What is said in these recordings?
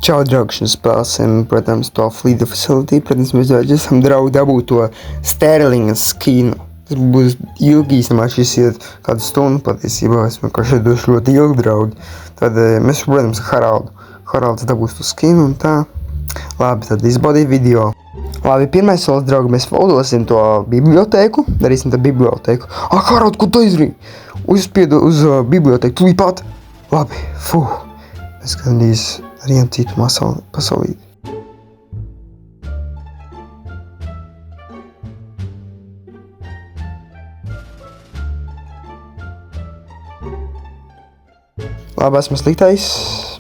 Čau, draugi, šodien spēlēsim, protams, to Flīda Facility. Protams, mēs esam draugi dabūt to Sterlinga skinu. Tas būs ilgi īstenībā, šis iet kādu stundu patiesībā. Es vienkārši došu ļoti ilgi, draugi. Tad mēs, protams, Haralds dabūs to skinu un tā. Labi, tad izbaudīt video. Labi, pirmais solis, draugi, mēs foldosim to bibliotēku. Darīsim to bibliotēku. Harald, ko tu izdarīji? Uzspiedu uz bibliotēku, tūlīt pat. Labi, Mēs gandrīz darījām citu pasaulīti. Labi, esmu sliktais,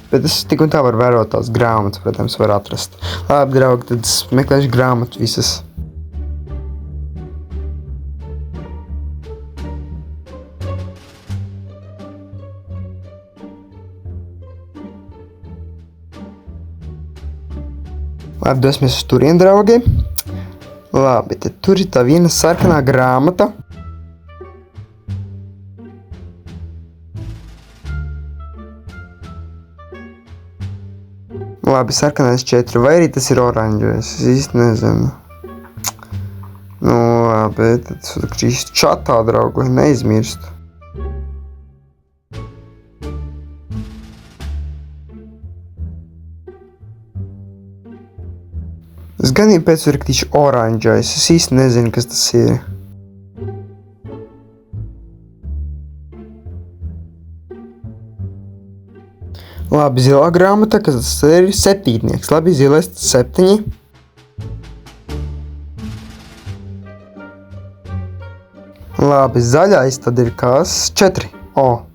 bet es tik un tā varu vērot tās grāmatas, protams, var atrast. Labi, draugi, tad es meklēšu grāmatu visas. Labi, dosimies uz turien, draugi. Labi, tad tur ir tā viena sarkanā grāmata. Labi, sarkanais 4, vai arī tas ir oranžais, es īsti nezinu. Nu, labi, tad sūtīšu čatā, draugi, neizmirstu. Es ganīgi pēc uzrakstīšu oranžais, es īsti nezinu, kas tas ir. Labi, zilā grāmata, kas tas ir 7. Labi, zilais 7. Labi, zaļais tad ir kas? 4.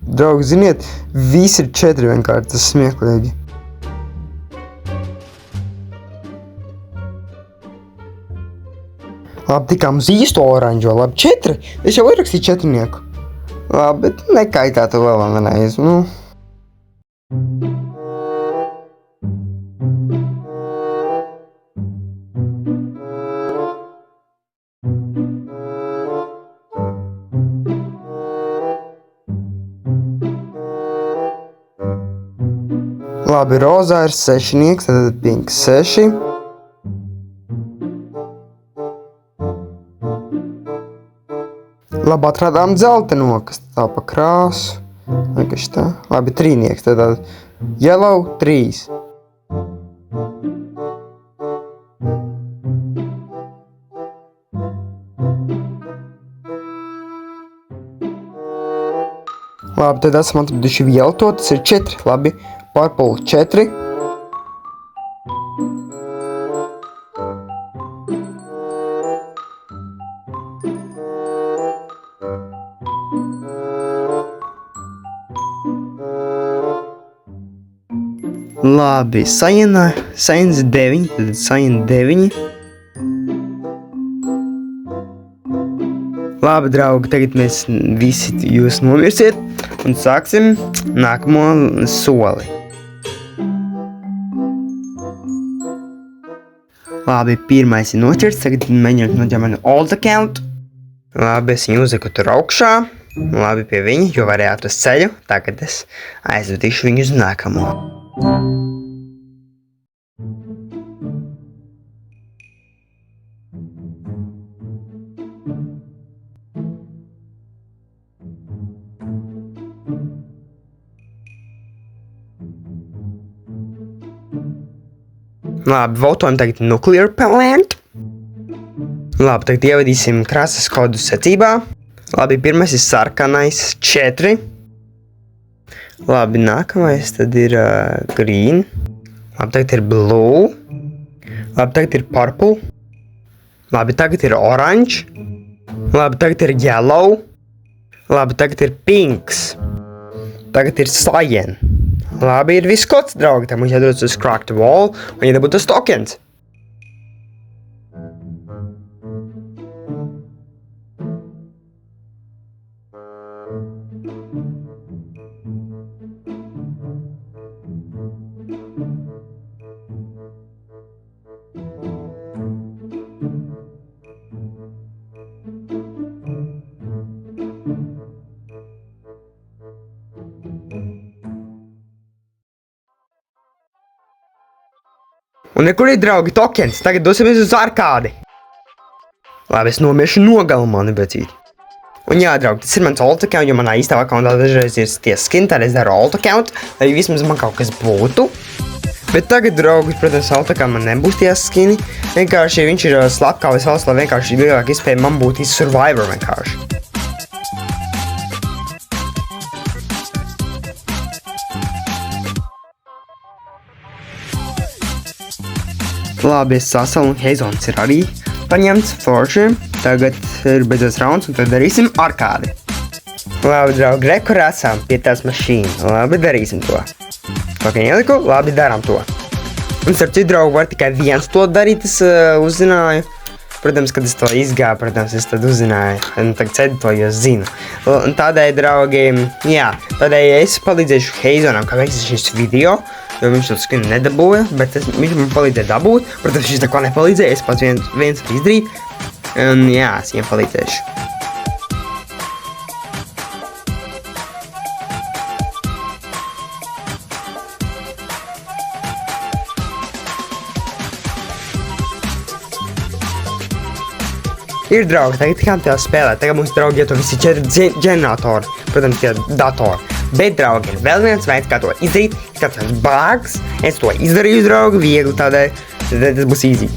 Draugi, ziniet, visi ir 4 vienkārši, tas smieklīgi. Labi, tikām uz īsto oranžo, labi, 4. Es jau ierakstīju 4. Labi, bet nekaitētu vēl vienreiz, nu. Labi, rozā ir 6, tad pink 6. Labi, atradām dzelteno, kas tā pa krāsu. Vai kas tā? Labi, 3, tad yellow 3. Labi, tad esam atraduši vielu to, tas ir 4. Labi, purple 4. Labi, science 9, tad science 9. Labi, draugi, tagad mēs visi jūs nomirsiet un sāksim nākamo soli. Labi, pirmais ir noķerts, tagad mēģināt noķert manu old account. Labi, es viņu uzliku tur augšā. Labi, pie viņa, jo varēja atrast ceļu. Tagad es aizvedīšu viņu uz nākamo. Labi, votojam tagad nuclear plant. Labi, tagad ievadīsim krāsas kodu secībā. Labi, pirmais ir sarkanais 4. Labi, nākamais tad ir green. Labi, tagad ir blue. Labi, tagad ir purple. Labi, tagad ir orange. Labi, tagad ir yellow. Labi, tagad ir pinks. Tagad ir cyan. Labi, ir viss kods, draugi. Tā mums jādodas uz cracked wall un jādabūt uz tokens. Un nekur ir draugi tokens, tagad dosimies uz arkādi. Labi, es nomiršu nogalumā, nebecīt. Un jā, draugi, tas ir mans alt account, jo manā īstā accountā dažreiz ir tie skin, tad es daru alt account, lai vismaz man kaut kas būtu. Bet tagad, draugi, protams, alt account man nebūs tie skini. Vienkārši, ja viņš ir slapkāvis valsts, lai vienkārši lielāk iespēja man būt survivor vienkārši. Labi, es sasalu un Heizons ir arī paņemts forši. Tagad ir beidzot rauns un tad darīsim arkādi. Labi, draugi, rekur esam pie tās mašīnas. Labi, darīsim to. Kaut ieliku, labi, darām to. Un starp citu, draugi, var tikai viens to darīt, es uzzināju. Protams, kad es to izgāju, protams, es tad uzzināju. Un tagad cedu to, jo zinu. Un tādēļ, draugi, jā, tādēļ es palīdzēšu Heizonam, kā veiks šis video. Jo viņš to skinu nedabūja, bet viņš man palīdzēja dabūt. Protams, viņš neko nepalīdzēja, es pats viens var izdarīt. Un jā, es viņiem palīdzēšu. Ir draugi, tagad tikām tā spēlēt. Tagad mums draugi ieto visi 4 ģeneratori. Protams, tie datori. Bet, draugi, ir vēl viens veids, kā to izdarīt. Tāds bugs. Es to izdarīju, draugi, viegli tādēļ. Tas būs easy.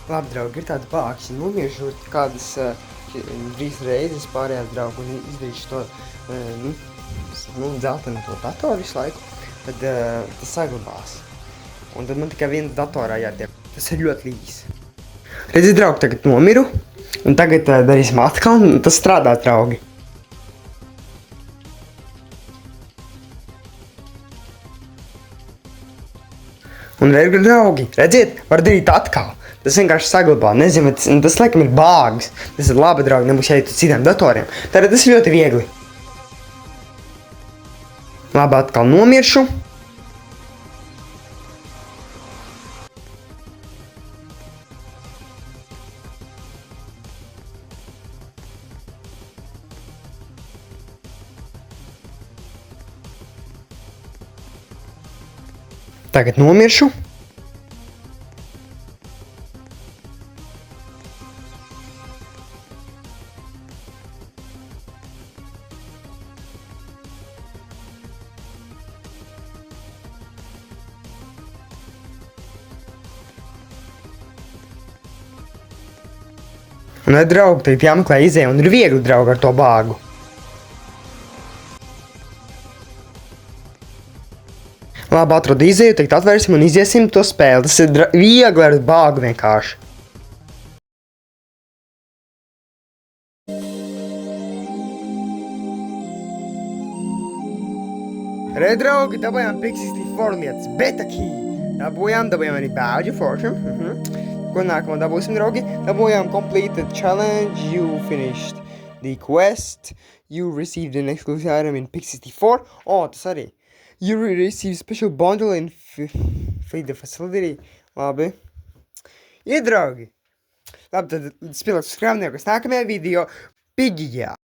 Labi, draugi, ir tāda bāks, ja nomiršu kādas 3 reizes pārējās draugu un izdarīšu to, dzeltenu to datoru visu laiku, tad tas saglabās. Un tad man tikai viens datorā jātiek. Tas ir ļoti līdzi. Redzi, draugi, tagad nomiru, un tagad darīsim atkal, un tas strādā, draugi. Un, draugi, redziet, var darīt atkal. Tas vienkārši saglabā, nezinu, tas laikam ir bāgs. Tas ir labi, draugi, nebūs jāiet uz citiem datoriem. Tātad tas ir ļoti viegli. Labi, atkal nomiršu. Tagad nomiršu. Un, draugi, tagad jāmeklē izēja, un ir viegli, draugi, ar to bāgu. Labi, atradu izēju, tagad atvērsim un iziesim to spēli. Tas ir viegli ar bāgu vienkārši. Re, draugi, dabūjām Pix64 lietas, beta key. Dabūjām arī badge fortune. Ko nākamo dabūsim, draugi? Dabūjām completed challenge, you finished the quest, you received an exclusive item in Pix64. Tas arī. You receive special bundle in feed the facility. Labi. Draugi. Labi, tad spēlēt uz skrāvnieku nākamajā video. Pigijā.